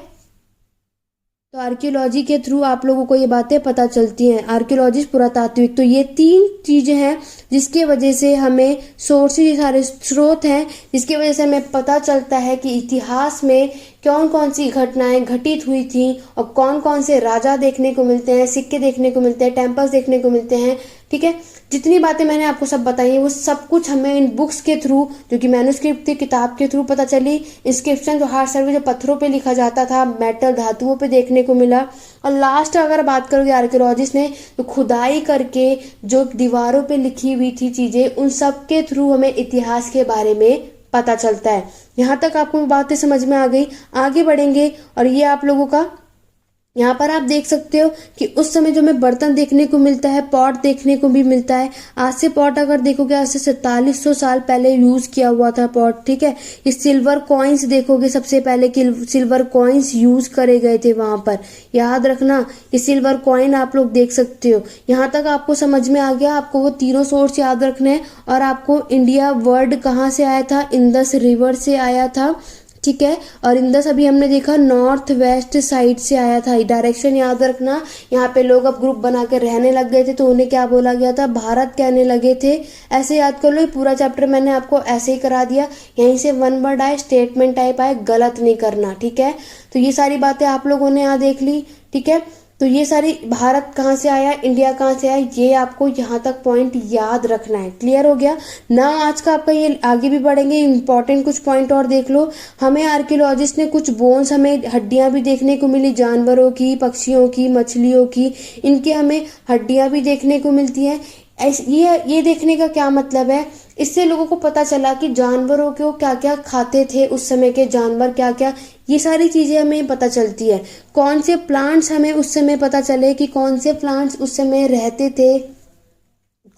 तो आर्कियोलॉजी के थ्रू आप लोगों को ये बातें पता चलती हैं, आर्कियोलॉजिस्ट, पुरातात्विक। तो ये तीन चीजें हैं जिसके वजह से हमें सोर्सेज, सारे स्रोत हैं जिसकी वजह से हमें पता चलता है कि इतिहास में कौन कौन सी घटनाएं घटित हुई थी और कौन कौन से राजा देखने को मिलते हैं, सिक्के देखने को मिलते हैं, टेम्पल्स देखने को मिलते हैं। ठीक है, जितनी बातें मैंने आपको सब बताई है वो सब कुछ हमें इन बुक्स के थ्रू, जो कि मैन्युस्क्रिप्ट थी, किताब के थ्रू पता चली। इंस्क्रिप्शन जो हार्ड सर्वे, जो पत्थरों पे लिखा जाता था, मेटल धातुओं पे देखने को मिला। और लास्ट अगर बात करोगे आर्कियोलॉजिस्ट ने तो खुदाई करके जो दीवारों पे लिखी हुई थी चीजें, उन सब के थ्रू हमें इतिहास के बारे में पता चलता है। यहाँ तक आपको बातें समझ में आ गई? आगे बढ़ेंगे और ये आप लोगों का यहाँ पर आप देख सकते हो कि उस समय जो हमें बर्तन देखने को मिलता है, पॉट देखने को भी मिलता है। आज से पॉट अगर देखोगे, आज से 4700 साल पहले यूज किया हुआ था पॉट। ठीक है, ये सिल्वर कॉइन्स देखोगे, सबसे पहले कि सिल्वर कॉइन्स यूज करे गए थे वहां पर, याद रखना। ये सिल्वर कॉइन आप लोग देख सकते हो। यहाँ तक आपको समझ में आ गया? आपको वो तीनों सोर्स याद रखने हैं। और आपको इंडिया वर्ड कहाँ से आया था? इंदस रिवर से आया था। ठीक है, और इंदस अभी हमने देखा नॉर्थ वेस्ट साइड से आया था। डायरेक्शन याद रखना। यहाँ पे लोग अब ग्रुप बना कर रहने लग गए थे तो उन्हें क्या बोला गया था? भारत कहने लगे थे। ऐसे याद कर लो, ये पूरा चैप्टर मैंने आपको ऐसे ही करा दिया। यहीं से वन वर्ड आए, स्टेटमेंट टाइप आए, गलत नहीं करना। ठीक है, तो ये सारी बातें आप लोगों ने यहाँ देख ली। ठीक है, तो ये सारी भारत कहाँ से आया, इंडिया कहाँ से आया, ये आपको यहाँ तक पॉइंट याद रखना है। क्लियर हो गया ना? आज का आपका ये, आगे भी बढ़ेंगे, इंपॉर्टेंट कुछ पॉइंट और देख लो। हमें आर्कियोलॉजिस्ट ने कुछ बोन्स, हमें हड्डियां भी देखने को मिली, जानवरों की, पक्षियों की, मछलियों की, इनके हमें हड्डियां भी देखने को मिलती हैं। ये देखने का क्या मतलब है? इससे लोगों को पता चला कि जानवरों को क्या क्या खाते थे उस समय के जानवर, क्या क्या, ये सारी चीजें हमें पता चलती है। कौन से प्लांट्स हमें उस समय पता चले कि कौन से प्लांट्स उस समय रहते थे,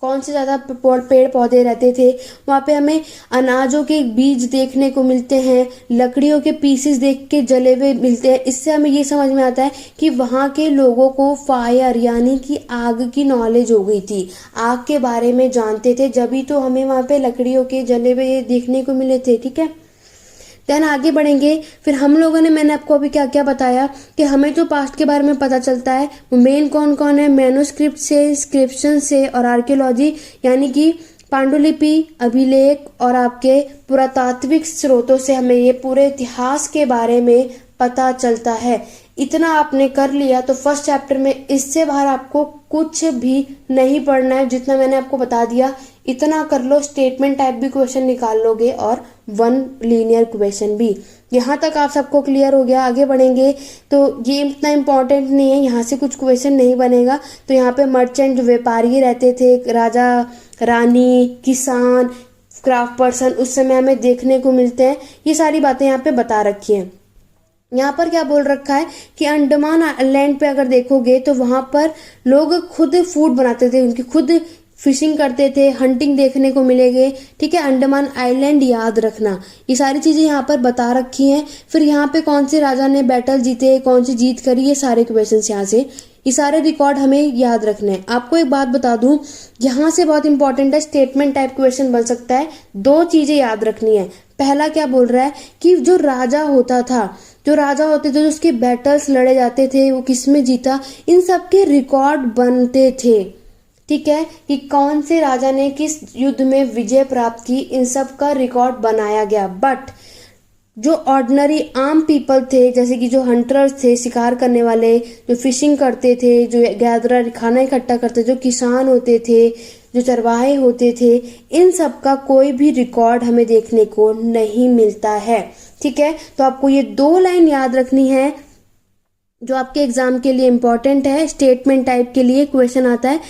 कौन से ज्यादा पेड़ पौधे रहते थे। वहाँ पे हमें अनाजों के बीज देखने को मिलते हैं, लकड़ियों के पीसेस देख के जले हुए मिलते हैं। इससे हमें ये समझ में आता है कि वहाँ के लोगों को फायर यानी कि आग की नॉलेज हो गई थी, आग के बारे में जानते थे, जब तो हमें वहाँ पे लकड़ियों के जले हुए देखने को मिले थे। ठीक है, देन आगे बढ़ेंगे। फिर हम लोगों ने, मैंने आपको अभी क्या क्या बताया कि हमें जो पास्ट के बारे में पता चलता है वो मेन कौन कौन है? मैन्युस्क्रिप्ट से, इंस्क्रिप्शन से और आर्कियोलॉजी यानी कि पांडुलिपि, अभिलेख और आपके पुरातात्विक स्रोतों से हमें ये पूरे इतिहास के बारे में पता चलता है। इतना आपने कर लिया तो फर्स्ट चैप्टर में इससे बाहर आपको कुछ भी नहीं पढ़ना है। जितना मैंने आपको बता दिया इतना कर लो। स्टेटमेंट टाइप भी क्वेश्चन निकाल लोगे और वन लीनियर क्वेश्चन भी। यहाँ तक आप सबको क्लियर हो गया। आगे बढ़ेंगे तो ये इतना इम्पोर्टेंट नहीं है, यहाँ से कुछ क्वेश्चन नहीं बनेगा। तो यहाँ पे मर्चेंट जो व्यापारी रहते थे, राजा रानी, किसान, क्राफ्ट पर्सन, उस समय हमें देखने को मिलते हैं। ये सारी बातें यहाँ पे बता रखी हैं। यहाँ पर क्या बोल रखा है कि अंडमान आइलैंड पे अगर देखोगे तो वहां पर लोग खुद फूड बनाते थे, उनकी खुद फिशिंग करते थे, हंटिंग देखने को मिलेंगे। ठीक है, अंडमान आइलैंड याद रखना। ये सारी चीजें यहाँ पर बता रखी हैं। फिर यहाँ पे कौन से राजा ने बैटल जीते, कौन सी जीत करी, ये सारे क्वेश्चन यहाँ से, ये सारे रिकॉर्ड हमें याद रखने हैं। आपको एक बात बता दूं, यहाँ से बहुत इंपॉर्टेंट है, स्टेटमेंट टाइप क्वेश्चन बन सकता है। दो चीजें याद रखनी है। पहला क्या बोल रहा है कि जो राजा होता था, जो राजा होते थे, जो उसके बैटल्स लड़े जाते थे, वो किस में जीता, इन सब के रिकॉर्ड बनते थे। ठीक है, कि कौन से राजा ने किस युद्ध में विजय प्राप्त की, इन सब का रिकॉर्ड बनाया गया। बट जो ऑर्डिनरी आम पीपल थे, जैसे कि जो हंटर्स थे, शिकार करने वाले, जो फिशिंग करते थे, जो गैदरर खाना इकट्ठा करते, जो किसान होते थे, जो चरवाहे होते थे, इन सब का कोई भी रिकॉर्ड हमें देखने को नहीं मिलता है। ठीक है, तो आपको ये दो लाइन याद रखनी है जो आपके एग्जाम के लिए इंपॉर्टेंट है। स्टेटमेंट टाइप के लिए क्वेश्चन आता है।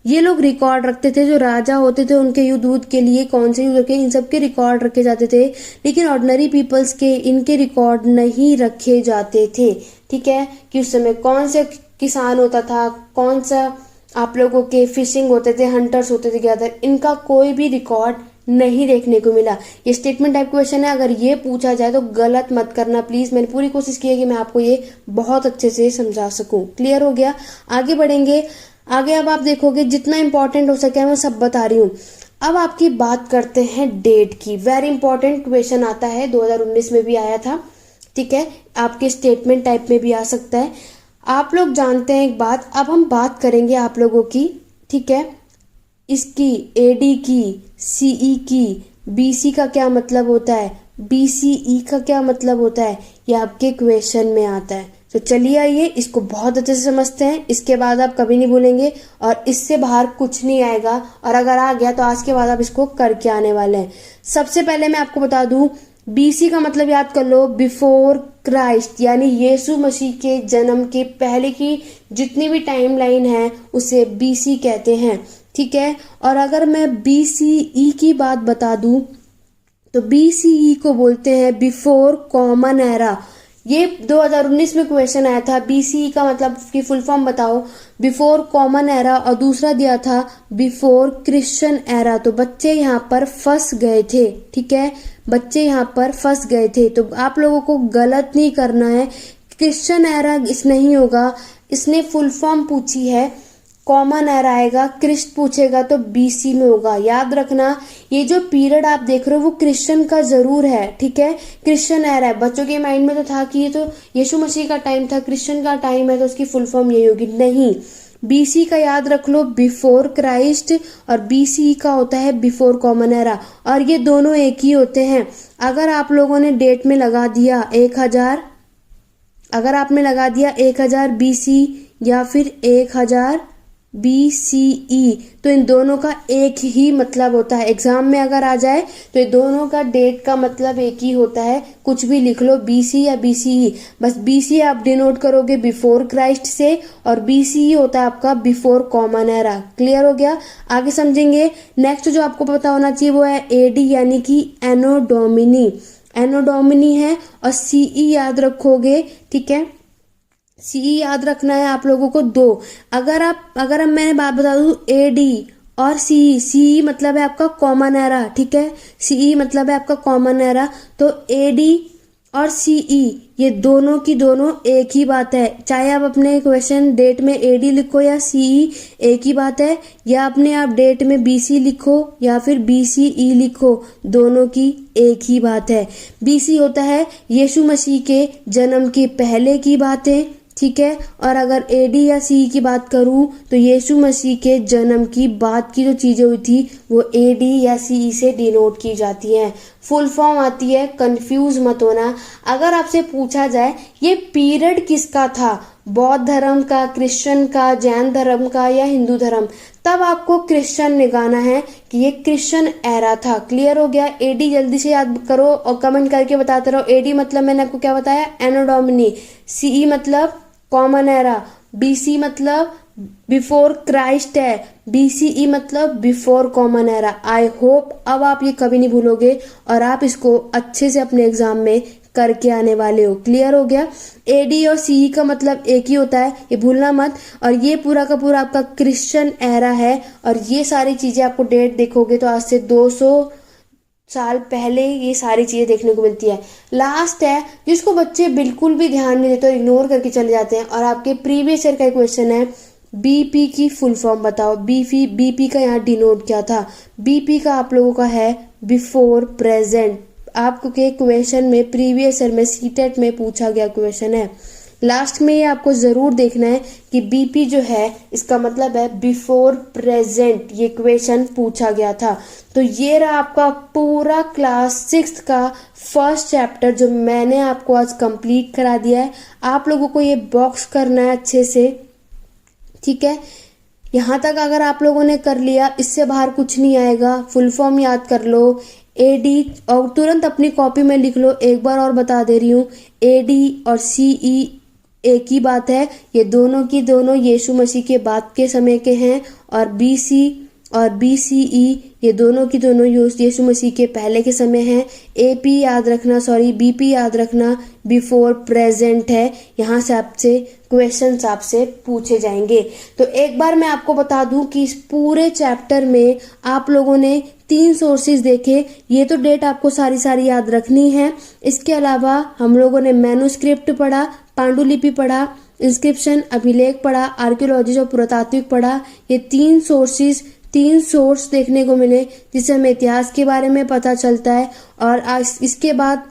ये लोग रिकॉर्ड रखते थे, जो राजा होते थे उनके युद्ध के लिए कौन से युद्ध के, इन सब के रिकॉर्ड रखे जाते थे। लेकिन ऑर्डिनरी पीपल्स के इनके रिकॉर्ड नहीं रखे जाते थे। ठीक है, कि उस समय कौन से किसान होता था, कौन सा आप लोगों के फिशिंग होते थे, हंटर्स होते थे, गैदर, इनका कोई भी रिकॉर्ड नहीं देखने को मिला। ये स्टेटमेंट टाइप क्वेश्चन है। अगर ये पूछा जाए तो गलत मत करना प्लीज। मैंने पूरी कोशिश की है कि मैं आपको ये बहुत अच्छे से समझा सकूं। क्लियर हो गया? आगे बढ़ेंगे। आगे अब आप देखोगे जितना इंपॉर्टेंट हो सके मैं सब बता रही हूँ। अब आपकी बात करते हैं डेट की। वेरी इंपॉर्टेंट क्वेश्चन आता है, 2019 में भी आया था। ठीक है, आपके स्टेटमेंट टाइप में भी आ सकता है। आप लोग जानते हैं एक बात, अब हम बात करेंगे आप लोगों की। ठीक है, इसकी एडी की, सीई की, बीसी का क्या मतलब होता है, बीसीई का क्या मतलब होता है, ये आपके क्वेश्चन में आता है। तो चलिए आइए इसको बहुत अच्छे से समझते हैं। इसके बाद आप कभी नहीं भूलेंगे और इससे बाहर कुछ नहीं आएगा। और अगर आ गया तो आज के बाद आप इसको करके आने वाले हैं। सबसे पहले मैं आपको बता दूं, बीसी का मतलब याद कर लो, बिफोर क्राइस्ट, यानी यीशु मसीह के जन्म के पहले की जितनी भी टाइम लाइन है उसे बीसी कहते हैं। ठीक है, और अगर मैं बीसीई की बात बता दूं तो बीसीई को बोलते हैं बिफोर कॉमन एरा। ये 2019 में क्वेश्चन आया था, बीसीई का मतलब की फुल फॉर्म बताओ, बिफोर कॉमन एरा, और दूसरा दिया था बिफोर क्रिश्चियन एरा। तो बच्चे यहाँ पर फंस गए थे। ठीक है, बच्चे यहाँ पर फंस गए थे। तो आप लोगों को गलत नहीं करना है, क्रिश्चियन एरा इस नहीं होगा। इसने फुल फॉर्म पूछी है, कॉमन एरा आएगा, क्रिस्ट पूछेगा तो बीसी में होगा। याद रखना, ये जो पीरियड आप देख रहे हो वो क्रिश्चियन का जरूर है। ठीक है, क्रिश्चियन एरा है। बच्चों के माइंड में तो था कि ये तो यीशु मसीह का टाइम था, क्रिश्चियन का टाइम है तो उसकी फुल फॉर्म यही होगी। नहीं, बीसी का याद रख लो, बिफोर क्राइस्ट, और बीसी का होता है बिफोर कॉमन एरा, और ये दोनों एक ही होते हैं। अगर आप लोगों ने डेट में लगा दिया 1000, अगर आपने लगा दिया 1000 बीसी या फिर 1000 BCE, तो इन दोनों का एक ही मतलब होता है। एग्जाम में अगर आ जाए तो ये दोनों का डेट का मतलब एक ही होता है। कुछ भी लिख लो, BC या BCE, बस BC आप डिनोट करोगे बिफोर क्राइस्ट से, और BCE होता है आपका बिफोर कॉमन एरा। क्लियर हो गया? आगे समझेंगे। नेक्स्ट जो आपको पता होना चाहिए वो है AD, यानी कि एनो डोमिनी। एनो डोमिनी है, और CE याद रखोगे। ठीक है, सीई याद रखना है आप लोगों को दो। अगर मैंने बात बता दूं, एडी और सीई मतलब है आपका कॉमन एरा। ठीक है, सीई मतलब है आपका कॉमन एरा। तो एडी और सीई ये दोनों की दोनों एक ही बात है। चाहे आप अपने क्वेश्चन डेट में एडी लिखो या सीई, एक ही बात है। या अपने आप डेट में बीसी लिखो या फिर बीसीई लिखो, दोनों की एक ही बात है। बीसी होता है यीशु मसीह के जन्म के पहले की बातें। ठीक है। और अगर एडी या सी की बात करूं तो यीशु मसीह के जन्म की बाद की जो चीजें हुई थी वो एडी या सी से डिनोट की जाती हैं। फुल फॉर्म आती है, कंफ्यूज मत होना। अगर आपसे पूछा जाए ये पीरियड किसका था, बौद्ध धर्म का, क्रिश्चियन का, जैन धर्म का या हिंदू धर्म, तब आपको क्रिश्चियन निकालना है कि ये क्रिश्चियन एरा था। क्लियर हो गया। एडी जल्दी से याद करो और कमेंट करके बताते रहो। एडी मतलब मैंने आपको क्या बताया, एनो डोमिनी। सीई मतलब कॉमन एरा। बीसी मतलब बिफोर क्राइस्ट है। बीसीई मतलब before common era. I hope अब आप ये कभी नहीं भूलोगे और आप इसको अच्छे से अपने एग्जाम में करके आने वाले हो। क्लियर हो गया। एडी और सीई का मतलब एक ही होता है, ये भूलना मत। और ये पूरा का पूरा आपका क्रिश्चियन एरा है और ये सारी चीजें आपको डेट देखोगे तो आज से 200 साल पहले ये सारी चीजें देखने को मिलती है। लास्ट है जिसको बच्चे बिल्कुल भी ध्यान नहीं देते और इग्नोर करके चले जाते हैं और आपके प्रीवियस ईयर का क्वेश्चन है, बीपी की फुल फॉर्म बताओ। बीपी का यहाँ डिनोट क्या था। बीपी का आप लोगों का है बिफोर प्रेजेंट। आपको के क्वेश्चन में प्रीवियस ईयर में सीटेट में पूछा गया क्वेश्चन है। लास्ट में ये आपको जरूर देखना है कि बीपी जो है इसका मतलब है बिफोर प्रेजेंट। ये क्वेश्चन पूछा गया था। तो ये रहा आपका पूरा क्लास 6 का फर्स्ट चैप्टर जो मैंने आपको आज कंप्लीट करा दिया है। आप लोगों को ये बॉक्स करना है अच्छे से, ठीक है। यहाँ तक अगर आप लोगों ने कर लिया, इससे बाहर कुछ नहीं आएगा। फुल फॉर्म याद कर लो, एडी, और तुरंत अपनी कॉपी में लिख लो। एक बार और बता दे रही हूँ, एडी और सीई एक ही बात है। ये दोनों की दोनों यीशु मसीह के बाद के समय के हैं। और बीसी और बीसीई ये दोनों की दोनों यीशु मसीह के पहले के समय हैं। एपी याद रखना, सॉरी बीपी याद रखना बिफोर प्रेजेंट है। यहाँ से आपसे क्वेश्चंस आपसे पूछे जाएंगे। तो एक बार मैं आपको बता दूं कि इस पूरे चैप्टर में आप लोगों ने 3 सोर्सेज देखे। ये तो डेट आपको सारी याद रखनी है। इसके अलावा हम लोगों ने मैन्युस्क्रिप्ट पढ़ा, पांडुलिपि पढ़ा, इंस्क्रिप्शन अभिलेख पढ़ा, आर्कियोलॉजी और पुरातात्विक पढ़ा। ये 3 सोर्स देखने को मिले जिससे हमें इतिहास के बारे में पता चलता है। और इसके बाद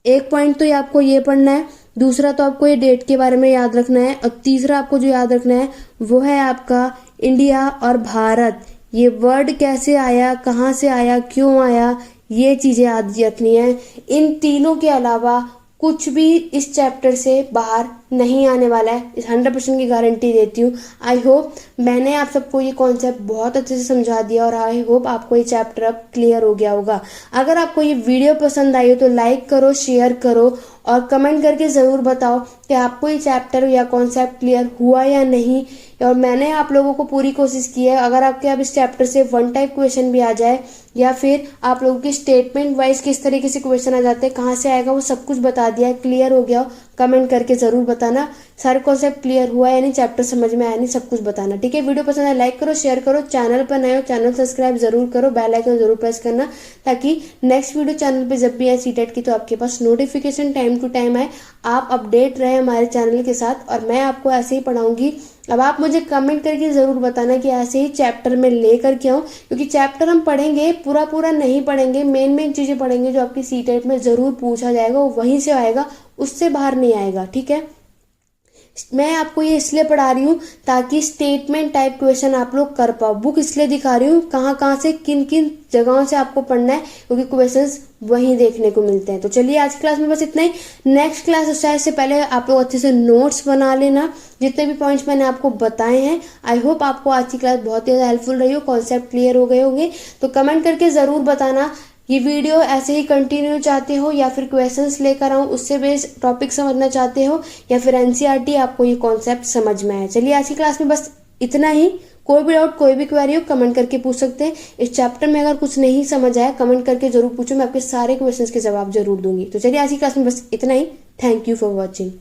एक पॉइंट तो आपको ये पढ़ना है, दूसरा तो आपको ये डेट के बारे में याद रखना है और तीसरा आपको जो याद रखना है वो है आपका इंडिया और भारत। ये वर्ड कैसे आया, कहाँ से आया, क्यों आया, ये चीजें याद रखनी है। इन तीनों के अलावा कुछ भी इस चैप्टर से बाहर नहीं आने वाला है, इस 100% की गारंटी देती हूँ। आई होप मैंने आप सबको ये कॉन्सेप्ट बहुत अच्छे से समझा दिया और आई होप आपको ये चैप्टर अब क्लियर हो गया होगा। अगर आपको ये वीडियो पसंद आई हो तो लाइक करो, शेयर करो और कमेंट करके ज़रूर बताओ कि आपको ये चैप्टर या कॉन्सेप्ट क्लियर हुआ या नहीं। और मैंने आप लोगों को पूरी कोशिश की है, अगर आपके अब इस चैप्टर से 1 टाइप क्वेश्चन भी आ जाए या फिर आप लोगों की स्टेटमेंट वाइज किस तरीके से क्वेश्चन आ जाते हैं, कहाँ से आएगा, वो सब कुछ बता दिया है। क्लियर हो गया हो कमेंट करके जरूर बताना। सारे कॉन्सेप्ट क्लियर हुआ है, यानी चैप्टर समझ में आया नहीं, सब कुछ बताना, ठीक है। वीडियो पसंद है लाइक करो, शेयर करो, चैनल पर नए हो चैनल सब्सक्राइब जरूर करो, बेल आइकन जरूर प्रेस करना ताकि नेक्स्ट वीडियो चैनल पे जब भी आए सीटेट की तो आपके पास नोटिफिकेशन टाइम टू टाइम आए, आप अपडेट रहे हमारे चैनल के साथ। और मैं आपको ऐसे ही पढ़ाऊंगी। अब आप मुझे कमेंट करके जरूर बताना कि ऐसे ही चैप्टर में लेकर के आऊं, क्योंकि चैप्टर हम पढ़ेंगे पूरा नहीं पढ़ेंगे, मेन चीजें पढ़ेंगे जो आपकी सीटेट में जरूर पूछा जाएगा, वो वहीं से आएगा, उससे बाहर नहीं आएगा, ठीक है। मैं आपको ये इसलिए पढ़ा रही हूँ ताकि स्टेटमेंट टाइप क्वेश्चन आप लोग कर पाओ। बुक इसलिए दिखा रही हूँ कहाँ से किन जगहों से आपको पढ़ना है, क्योंकि क्वेश्चंस वहीं देखने को मिलते हैं। तो चलिए आज की क्लास में बस इतना ही। नेक्स्ट क्लास शायद से पहले आप लोग अच्छे से नोट्स बना लेना जितने भी पॉइंट्स मैंने आपको बताए हैं। आई होप आपको आज की क्लास बहुत ही ज़्यादा हेल्पफुल रही हो, कॉन्सेप्ट क्लियर हो गए होंगे। तो कमेंट करके ज़रूर बताना ये वीडियो ऐसे ही कंटिन्यू चाहते हो या फिर क्वेश्चंस लेकर आऊं उससे बेस टॉपिक समझना चाहते हो या फिर एनसीईआरटी आपको ये कॉन्सेप्ट समझ में आए। चलिए आज की क्लास में बस इतना ही। कोई भी डाउट, कोई भी क्वेरी हो कमेंट करके पूछ सकते हैं। इस चैप्टर में अगर कुछ नहीं समझ आया कमेंट करके जरूर पूछो, मैं आपके सारे क्वेश्चंस के जवाब जरूर दूंगी। तो चलिए आज की क्लास में बस इतना ही। Thank you for watching.